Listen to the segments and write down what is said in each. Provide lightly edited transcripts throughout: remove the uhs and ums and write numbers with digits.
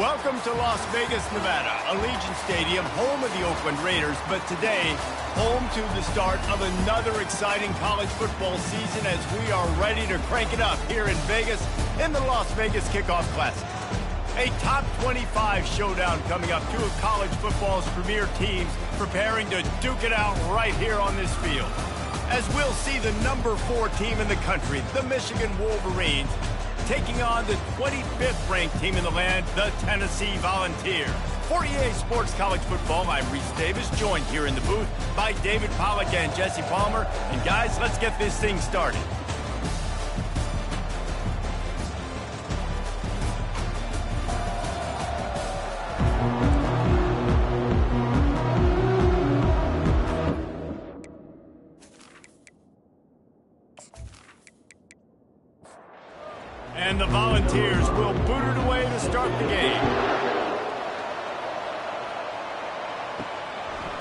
Welcome to Las Vegas, Nevada, Allegiant Stadium, home of the Oakland Raiders, but today, home to the start of another exciting college football season as we are ready to crank it up here in Vegas in the Las Vegas Kickoff Classic. A top 25 showdown coming up, two of college football's premier teams preparing to duke it out right here on this field. As we'll see the number 4 team in the country, the Michigan Wolverines, taking on the 25th ranked team in the land, the Tennessee Volunteers. For EA Sports College Football, I'm Reese Davis, joined here in the booth by David Pollack and Jesse Palmer. And guys, let's get this thing started. And the Volunteers will boot it away to start the game.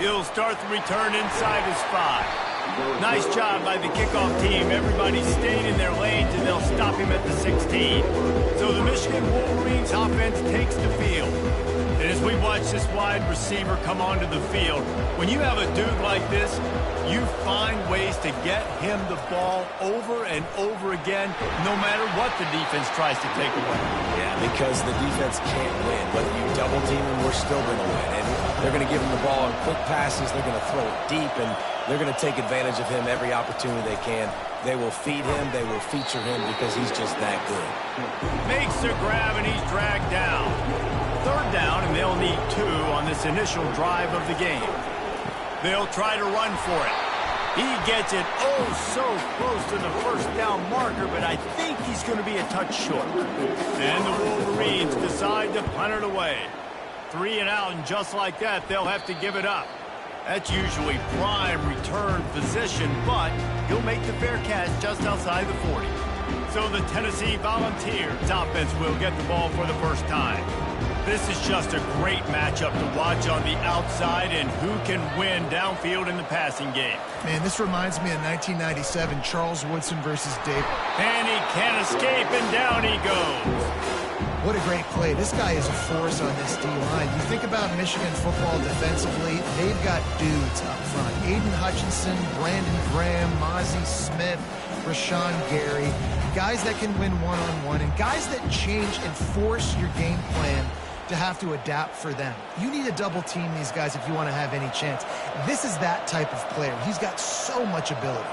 He'll start the return inside his 5. Nice job by the kickoff team. Everybody stayed in their lanes, and they'll stop him at the 16. So the Michigan Wolverines offense takes the field. And as we watch this wide receiver come onto the field, when you have a dude like this, you find ways to get him the ball over and over again, no matter what the defense tries to take away. Yeah, because the defense can't win. Whether you double team him, we're still going to win. And they're going to give him the ball on quick passes. They're going to throw it deep, and they're going to take advantage of him every opportunity they can. They will feed him. They will feature him because he's just that good. Makes the grab, and he's dragged down. 3rd down, and they'll need 2 on this initial drive of the game. They'll try to run for it. He gets it so close to the first down marker, but I think he's going to be a touch short. And the Wolverines decide to punt it away. 3 and out, and just like that, they'll have to give it up. That's usually prime return position, but he'll make the fair catch just outside the 40. So the Tennessee Volunteers offense will get the ball for the first time. This is just a great matchup to watch on the outside, and who can win downfield in the passing game. Man, this reminds me of 1997, Charles Woodson versus David. And he can't escape, and down he goes. What a great play. This guy is a force on this D-line. You think about Michigan football defensively, they've got dudes up front. Aiden Hutchinson, Brandon Graham, Mozzie Smith, Rashawn Gary. Guys that can win one-on-one, and guys that change and force your game plan to have to adapt for them. You need to double team these guys if you want to have any chance. This is that type of player. He's got so much ability.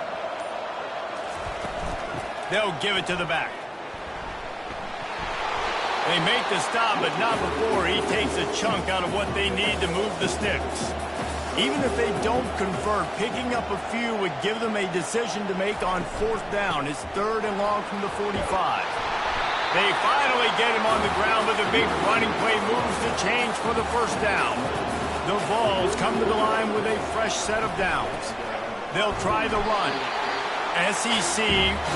They'll give it to the back. They make the stop, but not before he takes a chunk out of what they need to move the sticks. Even if they don't convert, picking up a few would give them a decision to make on 4th down. It's 3rd and long from the 45. They finally get him on the ground, but the big running play moves the change for the first down. The Vols come to the line with a fresh set of downs. They'll try the run. SEC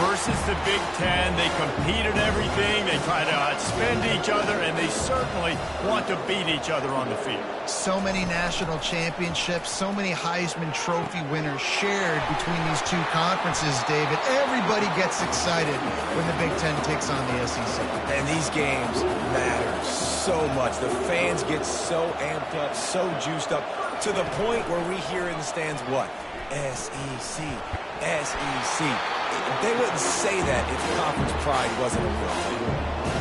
versus the Big Ten. They compete at everything. They try to outspend each other, and they certainly want to beat each other on the field. So many national championships, so many Heisman Trophy winners shared between these two conferences, David. Everybody gets excited when the Big Ten takes on the SEC. And these games matter so much. The fans get so amped up, so juiced up, to the point where we hear in the stands what? SEC. SEC. They wouldn't say that if conference pride wasn't a real thing.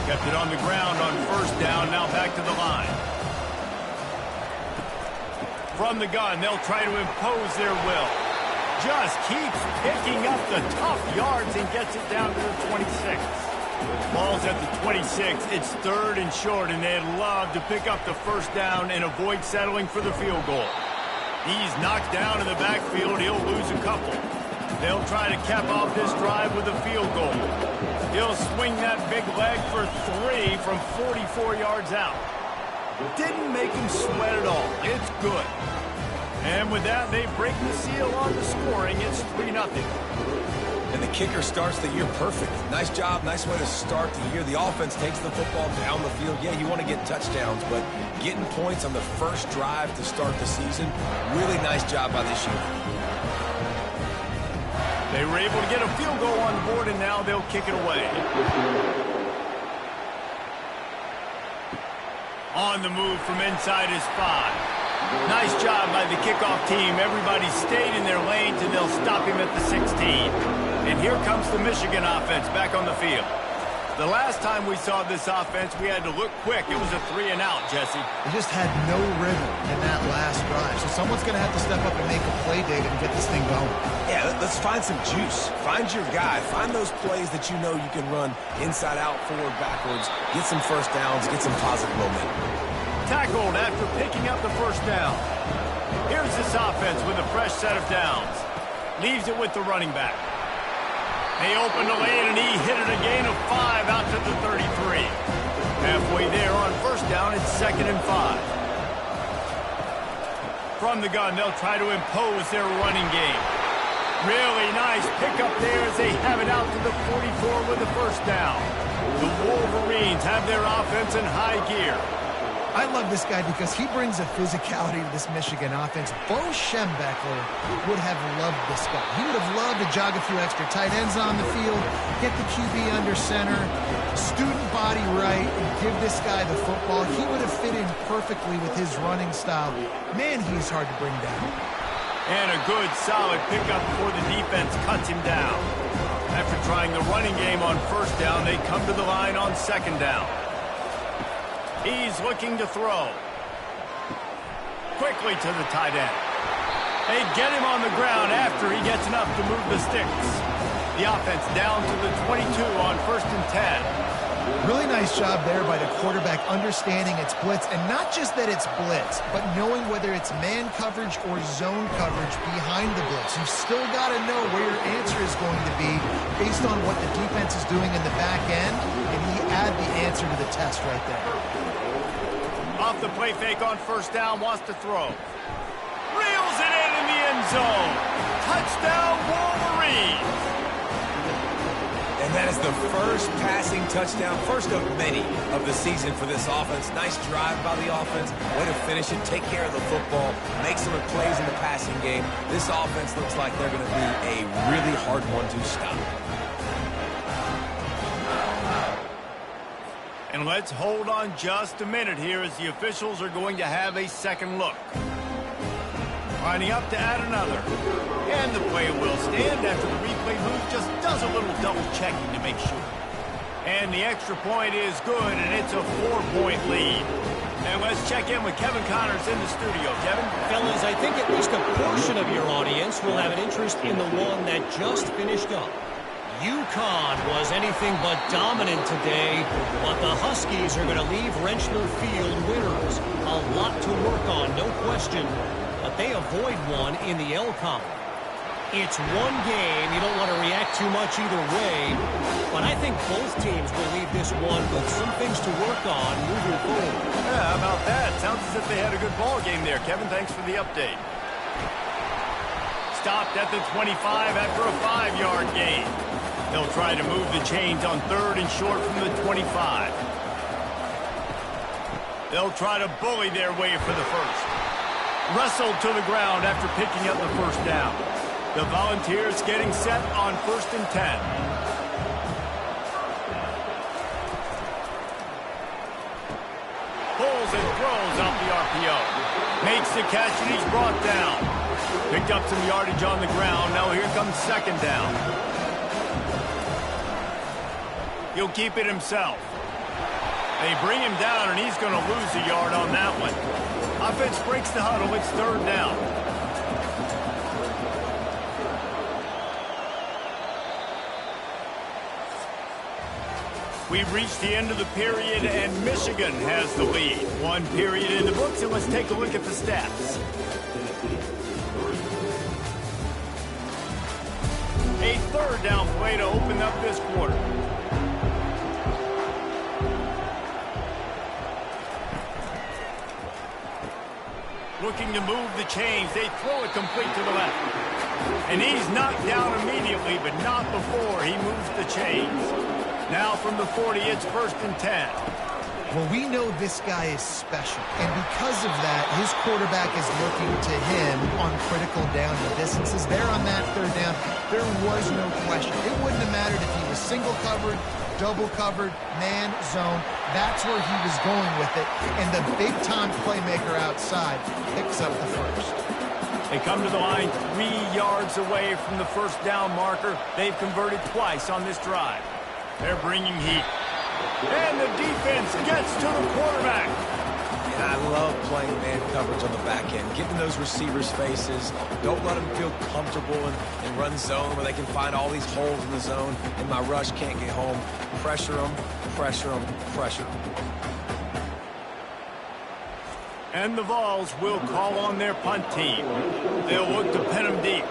Kept it on the ground on 1st down, now back to the line. From the gun, they'll try to impose their will. Just keeps picking up the tough yards and gets it down to the 26. Ball's at the 26. It's 3rd and short, and they'd love to pick up the first down and avoid settling for the field goal. He's knocked down in the backfield. He'll lose a couple. They'll try to cap off this drive with a field goal. He'll swing that big leg for 3 from 44 yards out. Didn't make him sweat at all. It's good. And with that, they break the seal on the scoring. It's 3-0. And the kicker starts the year perfect. Nice job, nice way to start the year. The offense takes the football down the field. Yeah, you want to get touchdowns, but getting points on the first drive to start the season, really nice job by this unit. They were able to get a field goal on the board, and now they'll kick it away. On the move from inside his 5. Nice job by the kickoff team. Everybody stayed in their lanes, and they'll stop him at the 16. And here comes the Michigan offense back on the field. The last time we saw this offense, we had to look quick. It was a 3-and-out, Jesse. They just had no rhythm in that last drive. So someone's going to have to step up and make a play, David, and get this thing going. Yeah, let's find some juice. Find your guy. Find those plays that you know you can run inside out, forward, backwards. Get some first downs. Get some positive momentum. Tackled after picking up the first down. Here's this offense with a fresh set of downs. Leaves it with the running back. They opened the lane, and he hit it a gain of 5 out to the 33. Halfway there on first down, it's 2nd and 5. From the gun, they'll try to impose their running game. Really nice pickup there as they have it out to the 44 with the first down. The Wolverines have their offense in high gear. I love this guy because he brings a physicality to this Michigan offense. Bo Schembechler would have loved this guy. He would have loved to jog a few extra tight ends on the field, get the QB under center, student body right, and give this guy the football. He would have fit in perfectly with his running style. Man, he's hard to bring down. And a good, solid pickup before the defense cuts him down. After trying the running game on first down, they come to the line on 2nd down. He's looking to throw. Quickly to the tight end. They get him on the ground after he gets enough to move the sticks. The offense down to the 22 on 1st and 10. Really nice job there by the quarterback understanding it's blitz, and not just that it's blitz, but knowing whether it's man coverage or zone coverage behind the blitz. You've still got to know where your answer is going to be based on what the defense is doing in the back end, and he add the answer to the test right there. Off the play fake on first down, wants to throw. Reels it in the end zone. Touchdown, Wolverines. And that is the first passing touchdown, first of many of the season for this offense. Nice drive by the offense. Way to finish it, take care of the football, make some plays in the passing game. This offense looks like they're going to be a really hard one to stop. And let's hold on just a minute here as the officials are going to have a second look. Lining up to add another. And the play will stand after the replay booth just does a little double checking to make sure. And the extra point is good, and it's a 4-point lead. And let's check in with Kevin Connors in the studio. Kevin? Fellas, I think at least a portion of your audience will have an interest in the one that just finished up. UConn was anything but dominant today, but the Huskies are going to leave Rentschler Field winners. A lot to work on, no question, but they avoid one in the L column. It's one game. You don't want to react too much either way, but I think both teams will leave this one with some things to work on moving forward. Yeah, how about that? Sounds as if they had a good ball game there. Kevin, thanks for the update. Stopped at the 25 after a 5-yard gain. They'll try to move the chains on 3rd and short from the 25. They'll try to bully their way for the first. Wrestled to the ground after picking up the first down. The Volunteers getting set on 1st and 10. Pulls and throws off the RPO. Makes the catch and he's brought down. Picked up some yardage on the ground. Now here comes 2nd down. He'll keep it himself. They bring him down, and he's going to lose a yard on that one. Offense breaks the huddle. It's 3rd down. We've reached the end of the period, and Michigan has the lead. One period in the books, and let's take a look at the stats. A 3rd down play to open up this quarter. Looking to move the chains. They throw it complete to the left. And he's knocked down immediately, but not before he moves the chains. Now from the 40, it's 1st and 10. Well, we know this guy is special, and because of that, his quarterback is looking to him on critical down and distances. There on that 3rd down, there was no question. It wouldn't have mattered if he was single covered, double covered, man, zone. That's where he was going with it. And the big-time playmaker outside picks up the first. They come to the line 3 yards away from the first down marker. They've converted twice on this drive. They're bringing heat. And the defense gets to the quarterback. And I love playing man coverage on the back end. Getting those receivers' faces. Don't let them feel comfortable in run zone where they can find all these holes in the zone and my rush can't get home. Pressure them, pressure them, pressure them. And the Vols will call on their punt team. They'll look to pin them deep.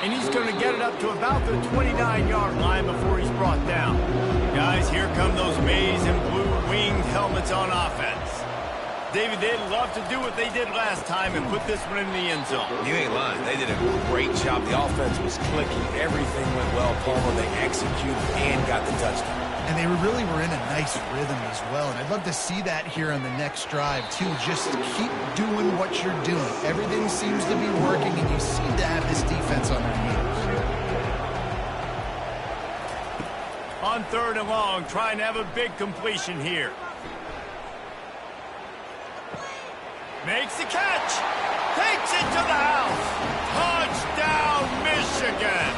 And he's going to get it up to about the 29-yard line before he's brought down. Guys, here come those maize and blue winged helmets on offense. David, they'd love to do what they did last time and put this one in the end zone. You ain't lying. They did a great job. The offense was clicking. Everything went well. Palmer, they executed and got the touchdown. And they really were in a nice rhythm as well. And I'd love to see that here on the next drive, too. Just keep doing what you're doing. Everything seems to be working, and you seem to have this defense on their heels. On 3rd and long, trying to have a big completion here. Makes the catch. Takes it to the house. Touchdown, Michigan.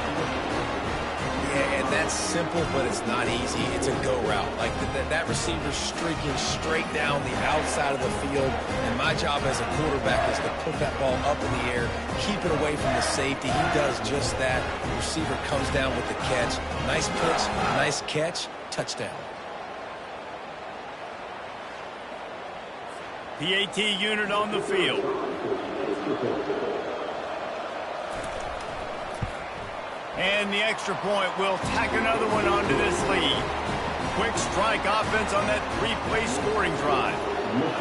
Yeah, and that's simple, but it's not easy. It's a go route. Like that receiver's streaking straight down the outside of the field, and my job as a quarterback is to put that ball up in the air, keep it away from the safety. He does just that. The receiver comes down with the catch. Nice pitch, nice catch, touchdown. PAT unit on the field. And the extra point will tack another one onto this lead. Quick strike offense on that 3-play scoring drive.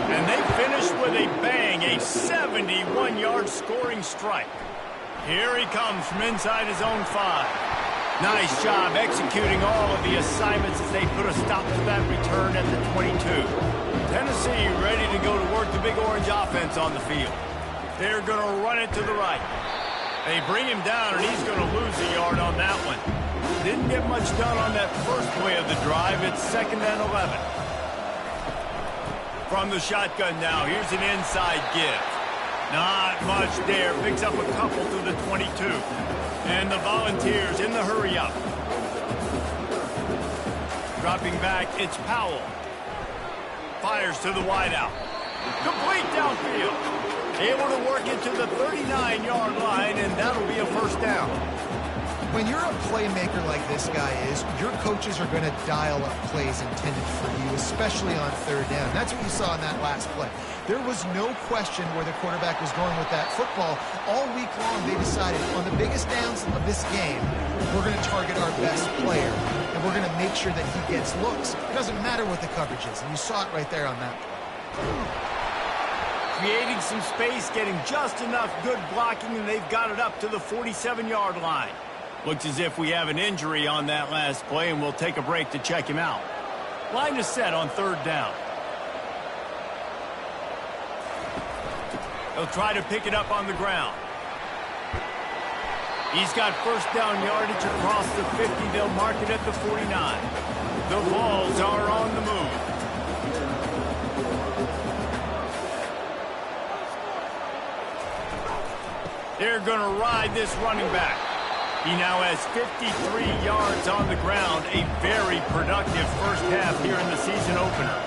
And they finish with a bang, a 71-yard scoring strike. Here he comes from inside his own 5. Nice job executing all of the assignments as they put a stop to that return at the 22. Tennessee ready to go to work the Big Orange offense on the field. They're going to run it to the right. They bring him down, and he's going to lose a yard on that one. Didn't get much done on that first play of the drive. It's 2nd and 11. From the shotgun now, here's an inside give. Not much there. Picks up a couple to the 22. And the Volunteers in the hurry-up. Dropping back, it's Powell. Fires to the wideout. Complete downfield. Able to work it to the 39-yard line, and that'll be a first down. When you're a playmaker like this guy is, your coaches are going to dial up plays intended for you, especially on 3rd down. That's what you saw in that last play. There was no question where the quarterback was going with that football. All week long, they decided on the biggest downs of this game, we're going to target our best player, and we're going to make sure that he gets looks. It doesn't matter what the coverage is, and you saw it right there on that play. Creating some space, getting just enough good blocking, and they've got it up to the 47-yard line. Looks as if we have an injury on that last play, and we'll take a break to check him out. Line is set on 3rd down. They'll try to pick it up on the ground. He's got first down yardage across the 50. They'll mark it at the 49. The Vols are on the move. They're going to ride this running back. He now has 53 yards on the ground, a very productive first half here in the season opener.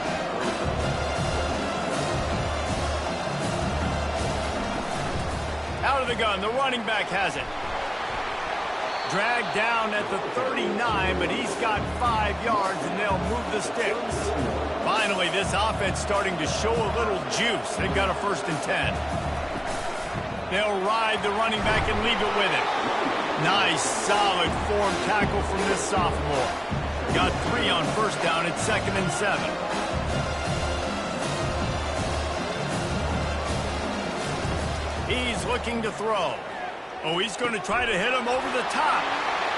Out of the gun, the running back has it. Dragged down at the 39, but he's got 5 yards, and they'll move the sticks. Finally, this offense starting to show a little juice. They've got a 1st and 10. They'll ride the running back and leave it with him. Nice, solid form tackle from this sophomore. Got 3 on first down. It's 2nd and 7. He's looking to throw. Oh, he's going to try to hit him over the top.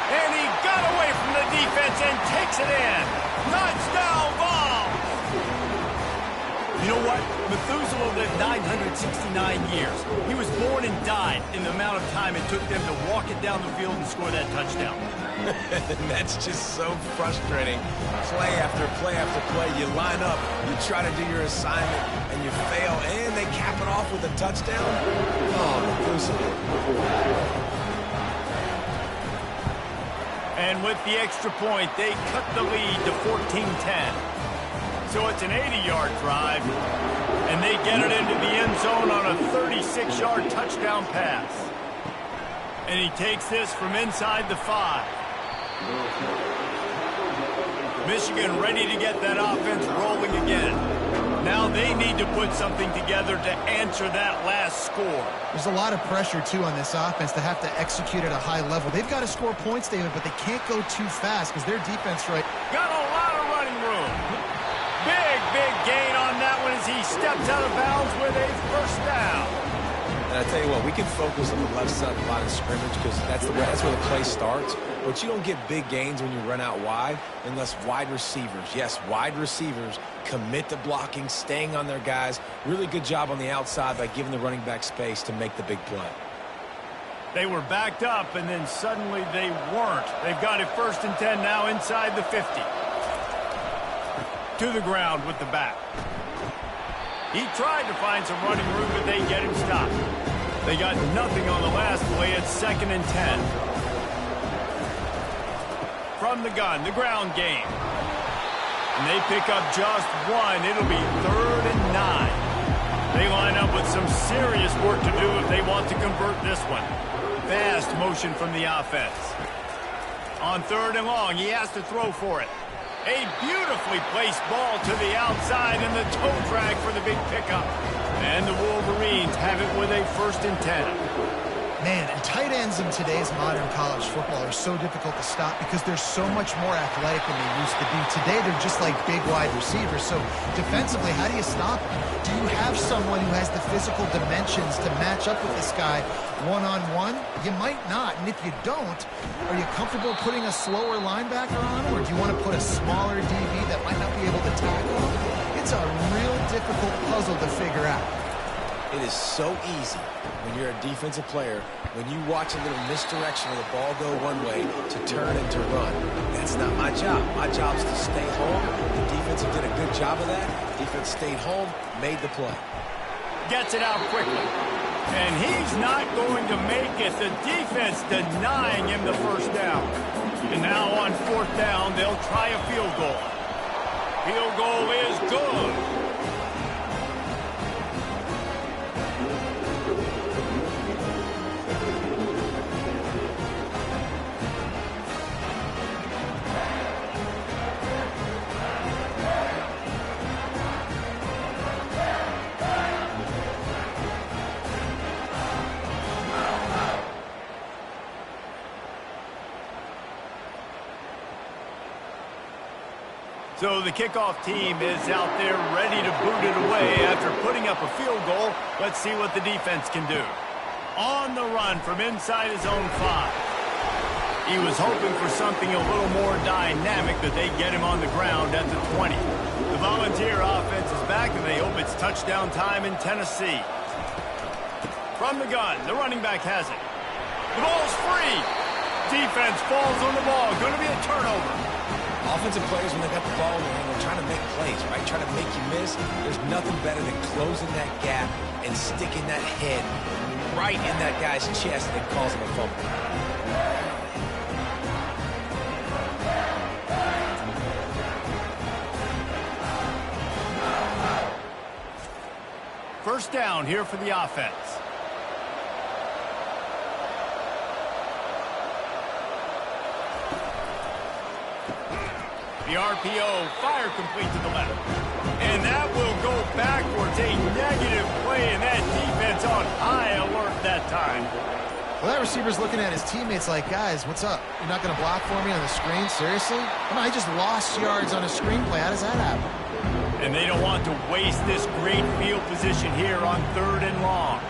And he got away from the defense and takes it in. Touchdown, Vols! You know what? Methuselah lived 969 years. He was born and died in the amount of time it took them to walk it down the field and score that touchdown. That's just so frustrating. Play after play after play, you line up, you try to do your assignment, and you fail, and they cap it off with a touchdown? Oh, Methuselah. And with the extra point, they cut the lead to 14-10. So it's an 80-yard drive, and they get it into the end zone on a 36-yard touchdown pass. And he takes this from inside the 5. Michigan ready to get that offense rolling again. Now they need to put something together to answer that last score. There's a lot of pressure, too, on this offense to have to execute at a high level. They've got to score points, David, but they can't go too fast because their defense got a lot of running room. Big gain on that one as he steps out of bounds with a first down. And I tell you what, we can focus on the left side of the line of scrimmage because that's where the play starts. But you don't get big gains when you run out wide unless wide receivers, yes, wide receivers, commit to blocking, staying on their guys. Really good job on the outside by giving the running back space to make the big play. They were backed up, and then suddenly they weren't. They've got it 1st and 10 now inside the 50. To the ground with the back. He tried to find some running room, but they get him stopped. They got nothing on the last play. It's 2nd and 10. From the gun, the ground game. And they pick up just one. It'll be 3rd and 9. They line up with some serious work to do if they want to convert this one. Fast motion from the offense. On 3rd and long, he has to throw for it. A beautifully placed ball to the outside and the toe drag for the big pickup. And the Wolverines have it with a 1st and 10. Man, and tight ends in today's modern college football are so difficult to stop because they're so much more athletic than they used to be. Today, they're just like big wide receivers. So defensively, how do you stop them? Do you have someone who has the physical dimensions to match up with this guy one-on-one? You might not. And if you don't, are you comfortable putting a slower linebacker on him? Or do you want to put a smaller DB that might not be able to tackle him? It's a real difficult puzzle to figure out. It is so easy when you're a defensive player, when you watch a little misdirection of the ball go one way to turn and to run. That's not my job. My job is to stay home. The defense did a good job of that. Defense stayed home, made the play. Gets it out quickly. And he's not going to make it. The defense denying him the first down. And now on 4th down, they'll try a field goal. Field goal is good. So the kickoff team is out there ready to boot it away after putting up a field goal. Let's see what the defense can do. On the run from inside his own 5. He was hoping for something a little more dynamic, that they get him on the ground at the 20. The Volunteer offense is back, and they hope it's touchdown time in Tennessee. From the gun, the running back has it. The ball's free. Defense falls on the ball. Going to be a turnover. Offensive players, when they got the ball in their hand, they're trying to make plays, right? Trying to make you miss. There's nothing better than closing that gap and sticking that head right in that guy's chest and causing a fumble. First down here for the offense. The RPO, fire complete to the left. And that will go backwards. A negative play, and that defense on high alert that time. Well, that receiver's looking at his teammates like, guys, what's up? You're not going to block for me on the screen? Seriously? Come on, I just lost yards on a screenplay. How does that happen? And they don't want to waste this great field position here on 3rd and long.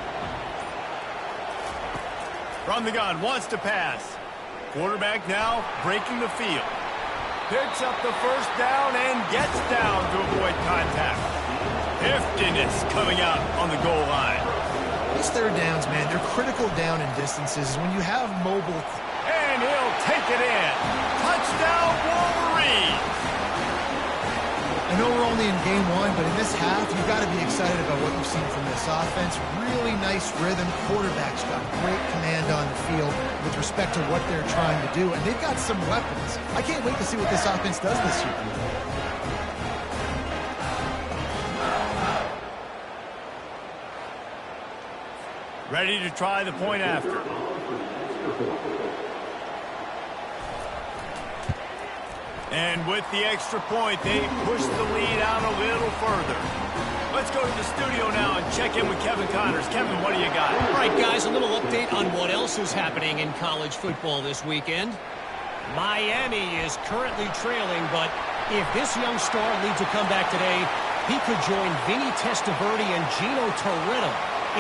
From the gun, wants to pass. Quarterback now breaking the field. Picks up the first down and gets down to avoid contact. Heftiness coming out on the goal line. These third downs, man, they're critical down in distances. When you have mobile... And he'll take it in. Touchdown, Wolverines! I know we're only in game one, but in this half, you've got to be excited about what you've seen from this offense. Really nice rhythm. Quarterback's got great command on the field with respect to what they're trying to do, and they've got some weapons. I can't wait to see what this offense does this year. Ready to try the point after. And with the extra point, they push the lead out a little further. Let's go to the studio now and check in with Kevin Connors. Kevin, what do you got? All right, guys, a little update on what else is happening in college football this weekend. Miami is currently trailing, but if this young star leads a comeback today, he could join Vinny Testaverde and Gino Toretta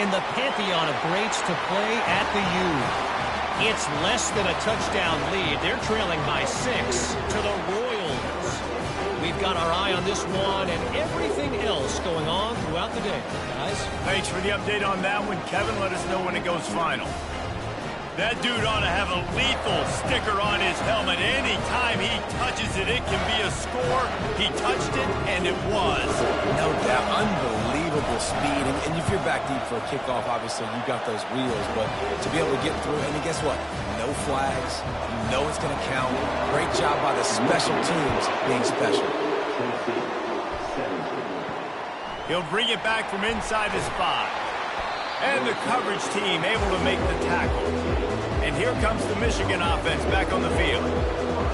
in the pantheon of greats to play at the U. It's less than a touchdown lead. They're trailing by 6 to the Royals. We've got our eye on this one and everything else going on throughout the day, guys. Thanks for the update on that one, Kevin. Let us know when it goes final. That dude ought to have a lethal sticker on his helmet. Anytime he touches it, it can be a score. He touched it, and it was. No doubt. Unbelievable speed. And if you're back deep for a kickoff, obviously you got those wheels. But to be able to get through, and guess what? No flags. You know it's going to count. Great job by the special teams being special. He'll bring it back from inside his 5. And the coverage team able to make the tackle. And here comes the Michigan offense back on the field.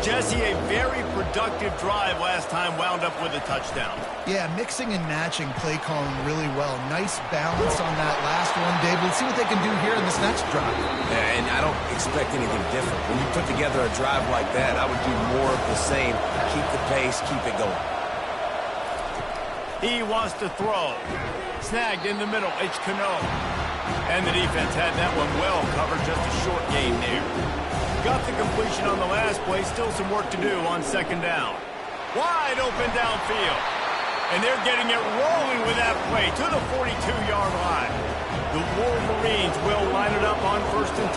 Jesse, a very productive drive last time, wound up with a touchdown. Yeah, mixing and matching play calling really well. Nice balance on that last one, Dave. Let's see what they can do here in this next drive. Yeah, and I don't expect anything different. When you put together a drive like that, I would do more of the same. Keep the pace, keep it going. He wants to throw. Snagged in the middle. It's Cano. And the defense had that one well covered. Just a short game there. Got the completion on the last play. Still some work to do on second down. Wide open downfield. And they're getting it rolling with that play to the 42-yard line. The Wolverines will line it up on 1st and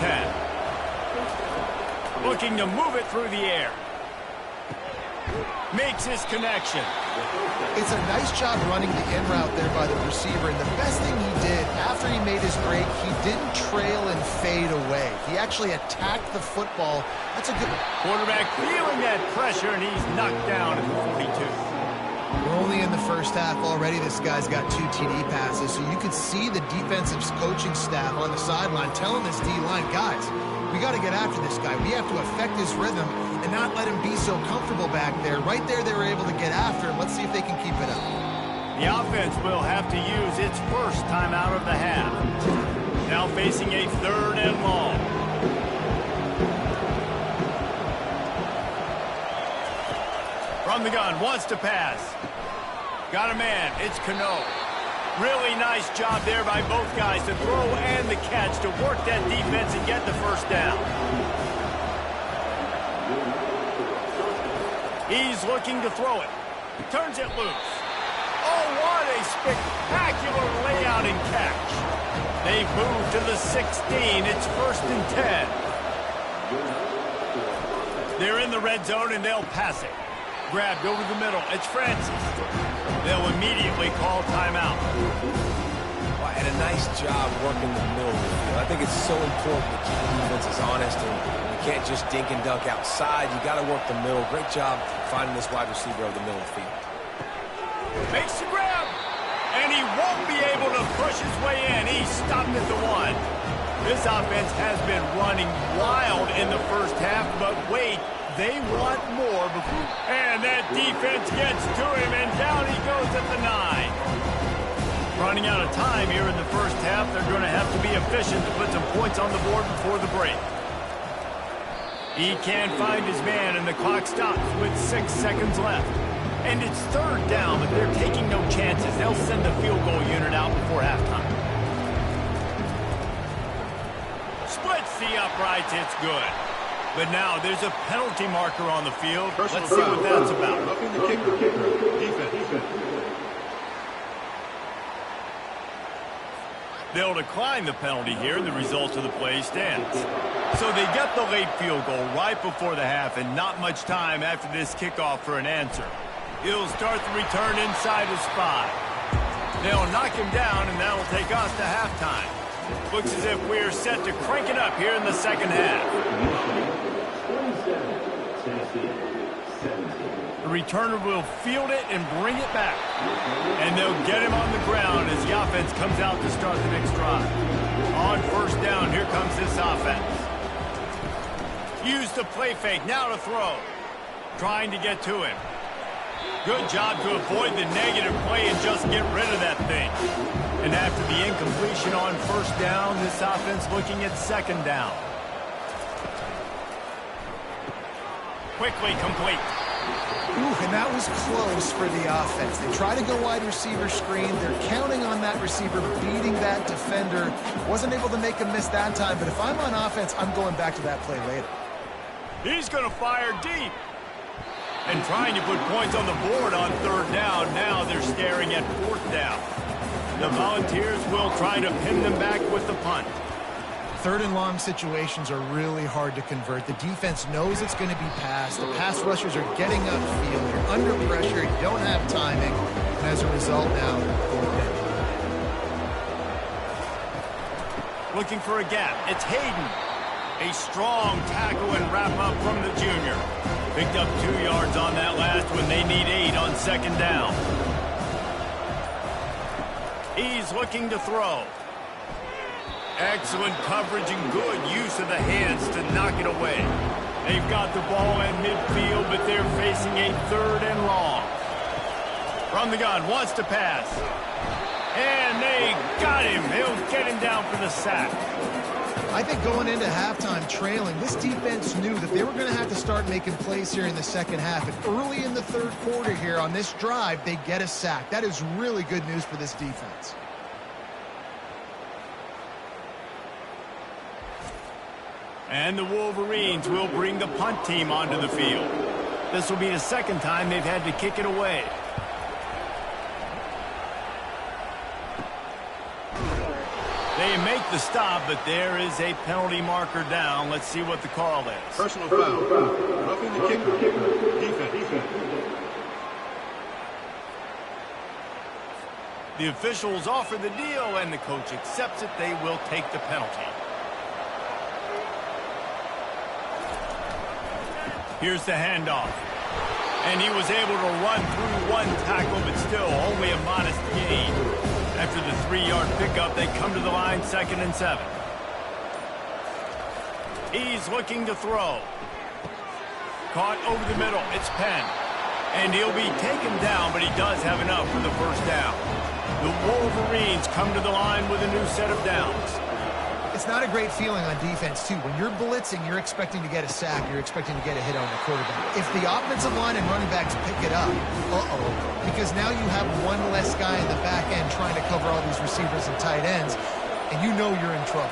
10. Looking to move it through the air. Makes his connection. It's a nice job running the in route there by the receiver. And the best thing he did after he made his break, he didn't trail and fade away. He actually attacked the football. That's a good quarterback feeling that pressure, and he's knocked down at the 42. We're only in the first half already. This guy's got 2 TD passes. So you could see the defensive coaching staff on the sideline telling this D-line, guys, we got to get after this guy. We have to affect his rhythm and not let him be so comfortable back there. Right there, they were able to get after him. Let's see if they can keep it up. The offense will have to use its first time out of the half. Now facing a 3rd and long. From the gun, wants to pass. Got a man, it's Cano. Really nice job there by both guys to throw and the catch to work that defense and get the first down. He's looking to throw it. Turns it loose. Oh, what a spectacular layout and catch. They've moved to the 16. It's 1st and 10. They're in the red zone and they'll pass it. Grabbed over the middle. It's Francis. They'll immediately call timeout. Well, and a nice job working the middle of the field. I think it's so important to keep the defenses honest, and you can't just dink and dunk outside. You got to work the middle. Great job finding this wide receiver over the middle of the field. Makes the grab, and he won't be able to push his way in. He stopped at the 1. This offense has been running wild in the first half, but wait. They want more. And that defense gets to him, and down he goes at the 9. Running out of time here in the first half. They're going to have to be efficient to put some points on the board before the break. He can't find his man, and the clock stops with 6 seconds left. And it's 3rd down, but they're taking no chances. They'll send the field goal unit out before halftime. Splits the uprights. It's good. But now there's a penalty marker on the field. Let's see what that's about. They'll decline the penalty here, and the result of the play stands. So they get the late field goal right before the half, and not much time after this kickoff for an answer. He'll start the return inside his 5. They'll knock him down, and that'll take us to halftime. Looks as if we're set to crank it up here in the second half. The returner will field it and bring it back. And they'll get him on the ground as the offense comes out to start the next drive. On first down, here comes this offense. Use the play fake, now to throw. Trying to get to him. Good job to avoid the negative play and just get rid of that thing. And after the incompletion on first down, this offense looking at second down. Quickly complete. Ooh, and that was close for the offense. They try to go wide receiver screen. They're counting on that receiver beating that defender. Wasn't able to make him miss that time, but if I'm on offense, I'm going back to that play later. He's going to fire deep. And trying to put points on the board on third down. Now they're staring at fourth down. The Volunteers will try to pin them back with the punt. Third and long situations are really hard to convert. The defense knows it's going to be passed. The pass rushers are getting upfield. You're under pressure. You don't have timing. And as a result now, looking for a gap. It's Hayden. A strong tackle and wrap up from the junior. Picked up 2 yards on that last one. They need 8 on second down. He's looking to throw. Excellent coverage and good use of the hands to knock it away. They've got the ball in midfield, but they're facing a third and long. From the gun, wants to pass. And they got him. He'll get him down for the sack. I think going into halftime trailing, this defense knew that they were going to have to start making plays here in the second half. And early in the third quarter here on this drive, they get a sack. That is really good news for this defense. And the Wolverines will bring the punt team onto the field. This will be the second time they've had to kick it away. They make the stop, but there is a penalty marker down. Let's see what the call is. Personal foul. Roughing the kicker. Defense. The officials offer the deal, and the coach accepts it. They will take the penalty. Here's the handoff. And he was able to run through one tackle, but still only a modest gain. After the 3-yard pickup, they come to the line, 2nd and 7. He's looking to throw. Caught over the middle. It's Penn. And he'll be taken down, but he does have enough for the first down. The Wolverines come to the line with a new set of downs. It's not a great feeling on defense, too. When you're blitzing, you're expecting to get a sack. You're expecting to get a hit on the quarterback. If the offensive line and running backs pick it up, because now you have one less guy in the back end trying to cover all these receivers and tight ends, and you know you're in trouble.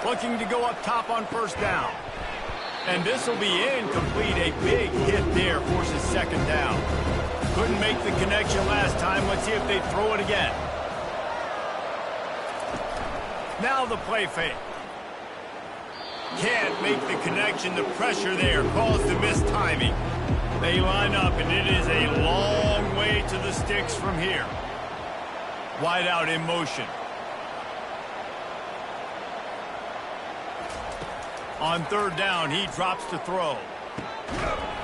Looking to go up top on first down. And this will be incomplete. A big hit there forces second down. Couldn't make the connection last time. Let's see if they throw it again. Now the play fake. Can't make the connection. The pressure there caused the missed timing. They line up, and it is a long way to the sticks from here. Wide out in motion. On third down, he drops to throw.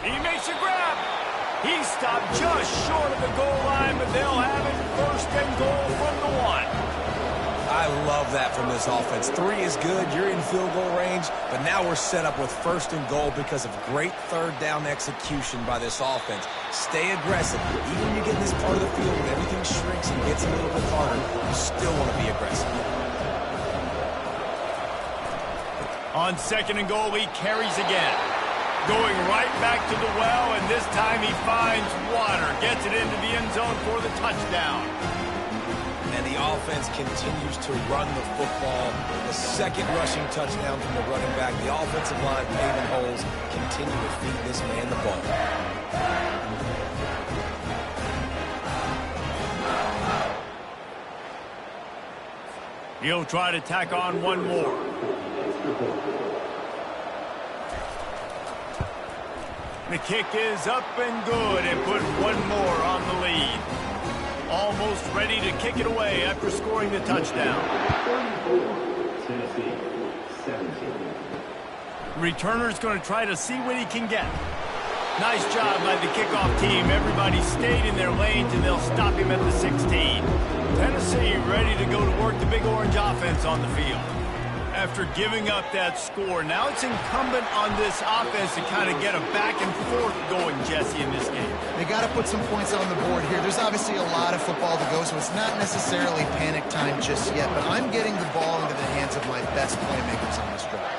He makes a grab. He stopped just short of the goal line, but they'll have it 1st and goal from the 1. I love that from this offense. 3 is good. You're in field goal range, but now we're set up with 1st and goal because of great third down execution by this offense. Stay aggressive. Even when you get in this part of the field when everything shrinks and gets a little bit harder, you still want to be aggressive. On 2nd and goal, he carries again. Going right back to the well, and this time he finds water. Gets it into the end zone for the touchdown. And the offense continues to run the football. The 2nd rushing touchdown from the running back. The offensive line paving holes. Continue to feed this man the ball. He'll try to tack on one more. The kick is up and good and put one more on the lead. Almost ready to kick it away after scoring the touchdown. Tennessee, 17. Returner's going to try to see what he can get. Nice job by the kickoff team. Everybody stayed in their lanes, and they'll stop him at the 16. Tennessee ready to go to work the Big Orange offense on the field. After giving up that score, now it's incumbent on this offense to kind of get a back and forth going, Jesse, in this game. They got to put some points on the board here. There's obviously a lot of football to go, so it's not necessarily panic time just yet, but I'm getting the ball into the hands of my best playmakers on this drive.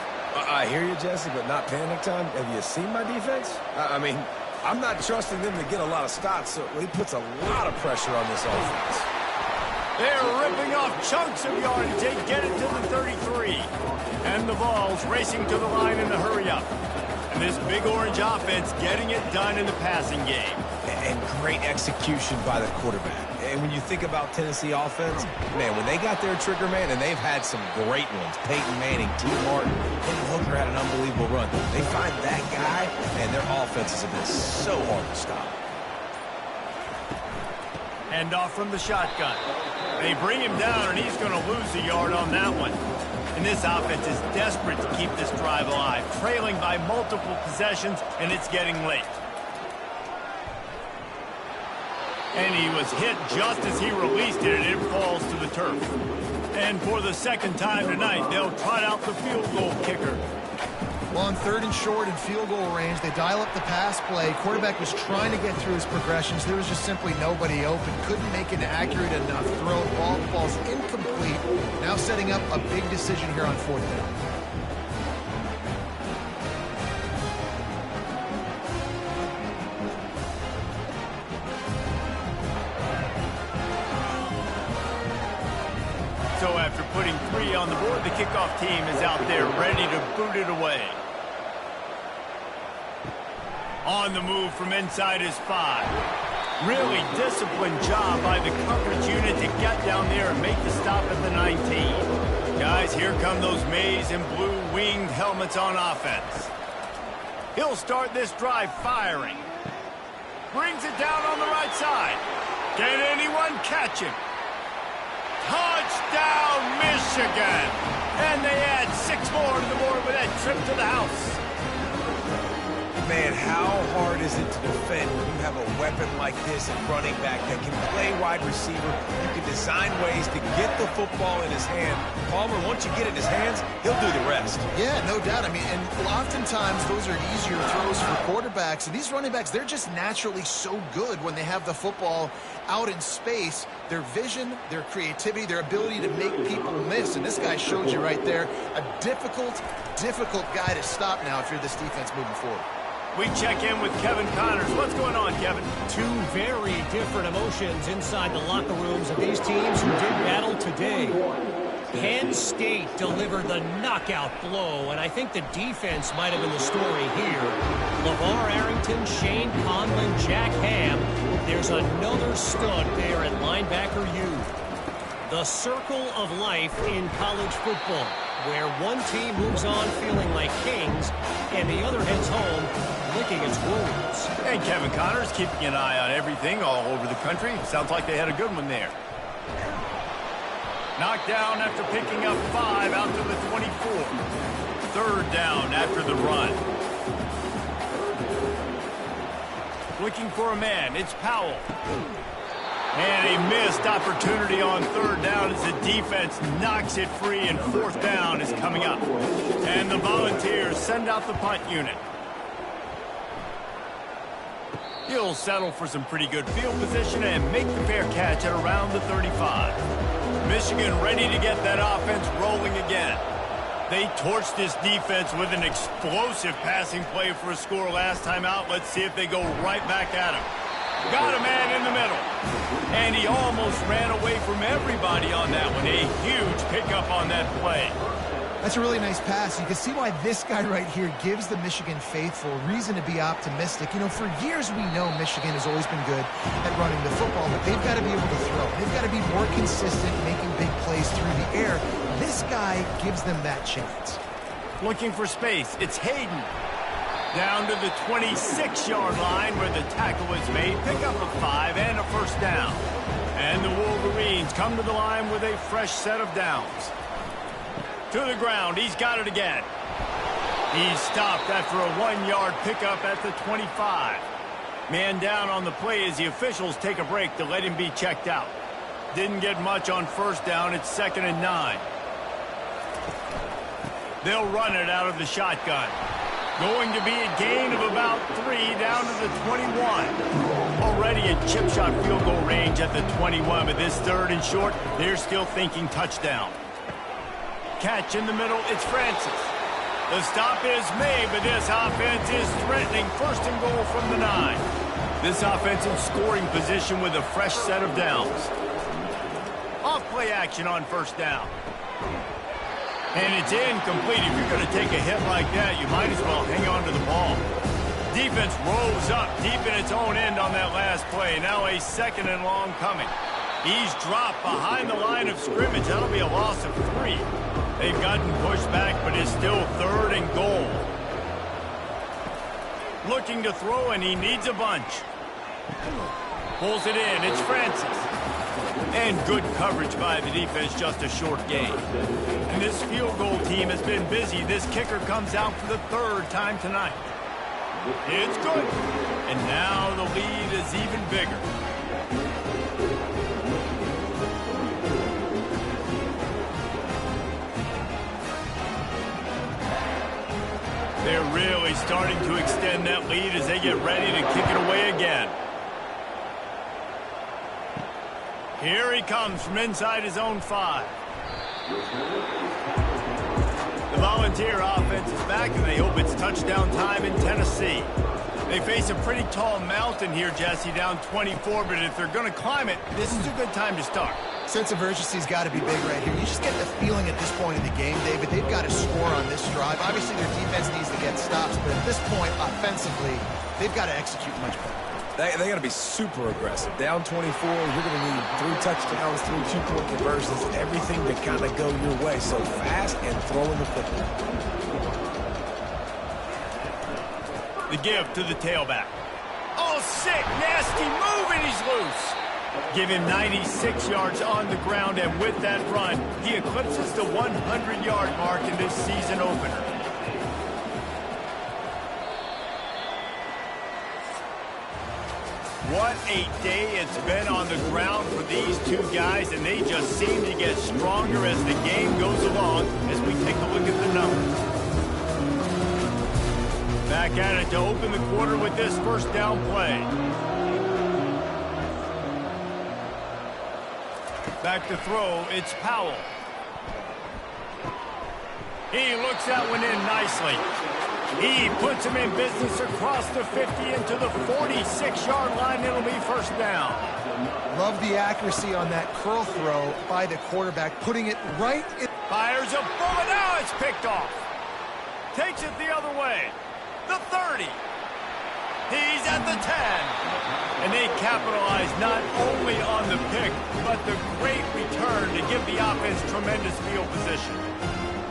I hear you, Jesse, but not panic time. Have you seen my defense? I mean, I'm not trusting them to get a lot of stops, so he puts a lot of pressure on this offense. They're ripping off chunks of yardage. They get it to the 33. And the ball's racing to the line in the hurry-up. And this Big Orange offense getting it done in the passing game. And great execution by the quarterback. And when you think about Tennessee offense, man, when they got their trigger man, and they've had some great ones, Peyton Manning, T. Martin, Hendon Hooker had an unbelievable run. They find that guy, and their offenses have been so hard to stop. Hand off from the shotgun. They bring him down, and he's going to lose a yard on that one. And this offense is desperate to keep this drive alive, trailing by multiple possessions, and it's getting late. And he was hit just as he released it, and it falls to the turf. And for the second time tonight, they'll trot out the field goal kicker. Well, on 3rd and short and field goal range, they dial up the pass play. Quarterback was trying to get through his progressions. There was just simply nobody open. Couldn't make an accurate enough throw. Ball's incomplete. Now setting up a big decision here on 4th down. So after putting 3 on the board, the kickoff team is out there ready to boot it away. On the move from inside his 5. Really disciplined job by the coverage unit to get down there and make the stop at the 19. Guys, here come those maize and blue winged helmets on offense. He'll start this drive firing. Brings it down on the right side. Can anyone catch him? Touchdown, Michigan! And they add 6 more to the board with that trip to the house. Man, how hard is it to defend when you have a weapon like this at running back that can play wide receiver? You can design ways to get the football in his hand. Palmer, once you get it in his hands, he'll do the rest. Yeah, no doubt. I mean, and oftentimes those are easier throws for quarterbacks. And these running backs, they're just naturally so good when they have the football out in space. Their vision, their creativity, their ability to make people miss. And this guy showed you right there, a difficult guy to stop now if you're this defense moving forward. We check in with Kevin Connors. What's going on, Kevin? 2 very different emotions inside the locker rooms of these teams who did battle today. Penn State delivered the knockout blow, and I think the defense might have been the story here. LeVar Arrington, Shane Conlon, Jack Ham. There's another stud there at linebacker U. The circle of life in college football, where one team moves on feeling like kings, and the other heads home licking its wounds. And Kevin Connors keeping an eye on everything all over the country. Sounds like they had a good one there. Knocked down after picking up 5 out to the 24. 3rd down after the run. Looking for a man. It's Powell. And a missed opportunity on 3rd down as the defense knocks it free, and 4th down is coming up. And the Volunteers send out the punt unit. He'll settle for some pretty good field position and make the fair catch at around the 35. Michigan ready to get that offense rolling again. They torched this defense with an explosive passing play for a score last time out. Let's see if they go right back at him. Got a man in the middle. And he almost ran away from everybody on that one. A huge pickup on that play. That's a really nice pass. You can see why this guy right here gives the Michigan faithful reason to be optimistic. You know, for years we know Michigan has always been good at running the football, but they've got to be able to throw. They've got to be more consistent making big plays through the air. This guy gives them that chance. Looking for space. It's Hayden. Down to the 26-yard line where the tackle is made. Pick up a 5 and a first down. And the Wolverines come to the line with a fresh set of downs. To the ground. He's got it again. He's stopped after a 1-yard pickup at the 25. Man down on the play as the officials take a break to let him be checked out. Didn't get much on first down. It's 2nd and 9. They'll run it out of the shotgun. Going to be a gain of about 3 down to the 21. Already a chip shot field goal range at the 21, but this 3rd and short, they're still thinking touchdown. Catch in the middle, it's Francis. The stop is made, but this offense is threatening 1st and goal from the 9. This offense in scoring position with a fresh set of downs. Off-play action on first down. And it's incomplete. If you're going to take a hit like that, you might as well hang on to the ball. Defense rolls up deep in its own end on that last play. Now a 2nd and long coming. He's dropped behind the line of scrimmage. That'll be a loss of 3. They've gotten pushed back, but it's still 3rd and goal. Looking to throw, and he needs a bunch. Pulls it in. It's Francis. And good coverage by the defense, just a short gain. And this field goal team has been busy. This kicker comes out for the 3rd time tonight. It's good. And now the lead is even bigger. They're really starting to extend that lead as they get ready to kick it away again. Here he comes from inside his own 5. The Volunteer offense is back, and they hope it's touchdown time in Tennessee. They face a pretty tall mountain here, Jesse, down 24, but if they're going to climb it, this is a good time to start. Sense of urgency's got to be big right here. You just get the feeling at this point in the game, David, they've got to score on this drive. Obviously, their defense needs to get stops, but at this point, offensively, they've got to execute much better. They got to be super aggressive. Down 24, you're going to need 3 touchdowns, 3 2-point conversions, everything to kind of go your way. So fast and throwing the football. The give to the tailback. Oh, sick, nasty move, and he's loose. Give him 96 yards on the ground, and with that run, he eclipses the 100-yard mark in this season opener. What a day it's been on the ground for these two guys, and they just seem to get stronger as the game goes along as we take a look at the numbers. Back at it to open the quarter with this first down play. Back to throw, it's Powell. He looks that one in nicely. He puts him in business across the 50 into the 46-yard line. It'll be first down. Love the accuracy on that curl throw by the quarterback, putting it right in. Fires a bullet. Now it's picked off. Takes it the other way. The 30. He's at the 10. And they capitalize not only on the pick, but the great return to give the offense tremendous field position.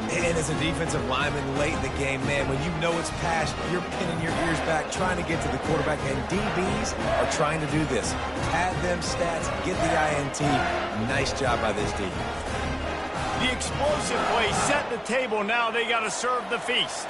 And as a defensive lineman late in the game, man, when you know it's past, you're pinning your ears back, trying to get to the quarterback, and DBs are trying to do this. Pad them stats, get the INT. Nice job by this D. The explosive play set the table. Now they got to serve the feast.